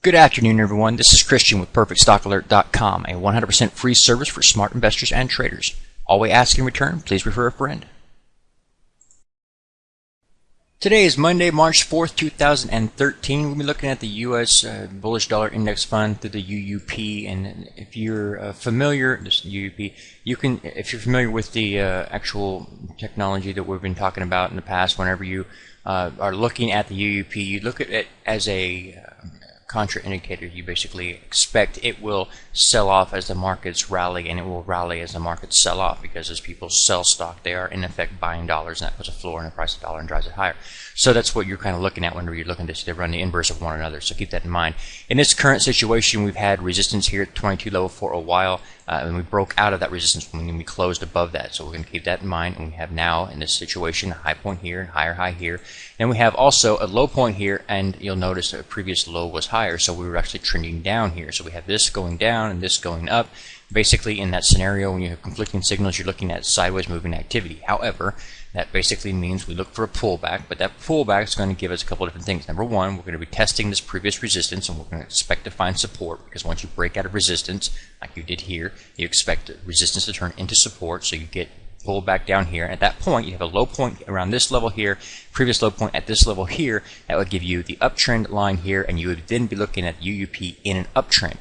Good afternoon, everyone. This is Christian with PerfectStockAlert.com, a 100% free service for smart investors and traders. All we ask in return, please refer a friend. Today is Monday, March 4th, 2013. We'll be looking at the U.S. Bullish Dollar Index Fund through the UUP. And if you're familiar, this UUP, if you're familiar with the actual technology that we've been talking about in the past, whenever you are looking at the UUP, you look at it as a contra indicator. You basically expect it will sell off as the markets rally, and it will rally as the markets sell off, because as people sell stock, they are in effect buying dollars, and that puts a floor in the price of the dollar and drives it higher. So that's what you're kind of looking at whenever you're looking to run the inverse of one another. So keep that in mind. In this current situation, we've had resistance here at 22 level for a while, and we broke out of that resistance when we closed above that. So we're going to keep that in mind. And we have now in this situation a high point here and higher high here, and we have also a low point here, and you'll notice that a previous low was higher, so we were actually trending down here. So we have this going down and this going up. Basically, in that scenario, when you have conflicting signals, you're looking at sideways moving activity. However, that basically means we look for a pullback, but that pullback is going to give us a couple of different things. Number one, we're going to be testing this previous resistance, and we're going to expect to find support, because once you break out of resistance, like you did here, you expect resistance to turn into support, so you get pulled back down here. At that point, you have a low point around this level here, previous low point at this level here. That would give you the uptrend line here, and you would then be looking at UUP in an uptrend.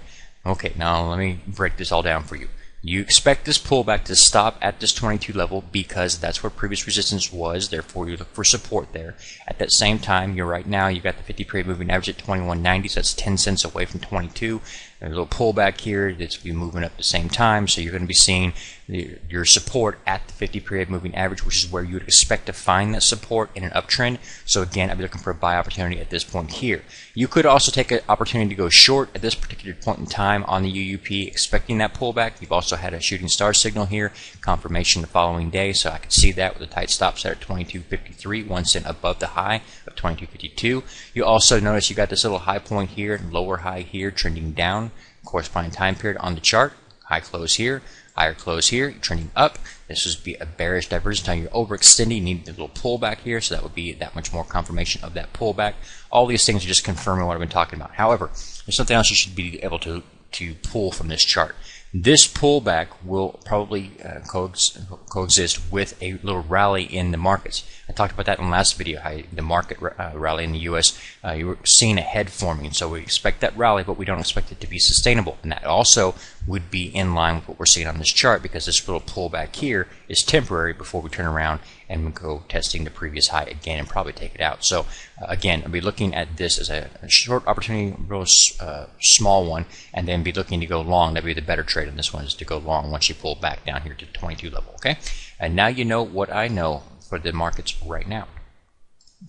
Okay, now let me break this all down for you. You expect this pullback to stop at this 22 level, because that's where previous resistance was. Therefore, you look for support there. At that same time, you've got the 50-period moving average at 21.90, so that's 10 cents away from 22. There's a little pullback here that's be moving up at the same time, so you're going to be seeing your support at the 50-period moving average, which is where you would expect to find that support in an uptrend. So again, I'd be looking for a buy opportunity at this point here. You could also take an opportunity to go short at this particular point in time on the UUP, expecting that pullback. You've also had a shooting star signal here, confirmation the following day, so I could see that with a tight stop set at 22.53, 1 cent above the high of 22.52. You also notice you got this little high point here, lower high here, trending down, corresponding time period on the chart. High close here, higher close here, trending up. This would be a bearish divergence. Now you're overextending, you need a little pullback here, so that would be that much more confirmation of that pullback. All these things are just confirming what I've been talking about. However, there's something else you should be able to pull from this chart. This pullback will probably coexist with a little rally in the markets. I talked about that in the last video, how the market rally in the U.S., you were seeing a head forming. So we expect that rally, but we don't expect it to be sustainable. And that also would be in line with what we're seeing on this chart, because this little pullback here is temporary before we turn around and go testing the previous high again and probably take it out. So again, I'll be looking at this as a short opportunity, real small one, and then be looking to go long. That'd be the better trade on this one, is to go long once you pull back down here to 22 level. Okay, and now you know what I know for the markets right now.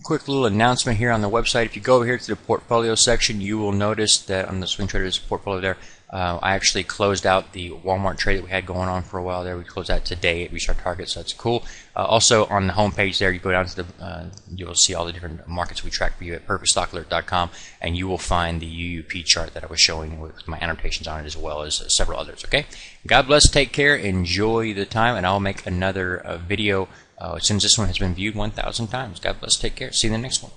Quick little announcement here on the website. If you go over here to the portfolio section, you will notice that on the Swing Traders portfolio there, I actually closed out the Walmart trade that we had going on for a while there. We closed that today. It reached our target, so that's cool. Also on the home page there, you go down to the, you'll see all the different markets we track for you at PerfectStockAlert.com, and you will find the UUP chart that I was showing with my annotations on it, as well as several others. Okay, God bless, take care, enjoy the time, and I'll make another video as soon as this one has been viewed 1,000 times. God bless, take care, see you in the next one.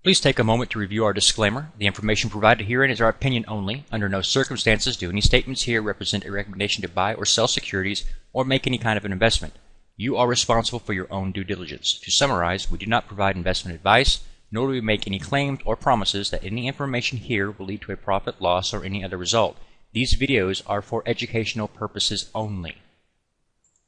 Please take a moment to review our disclaimer. The information provided herein is our opinion only. Under no circumstances do any statements here represent a recommendation to buy or sell securities or make any kind of an investment. You are responsible for your own due diligence. To summarize, we do not provide investment advice, nor do we make any claims or promises that any information here will lead to a profit, loss, or any other result. These videos are for educational purposes only.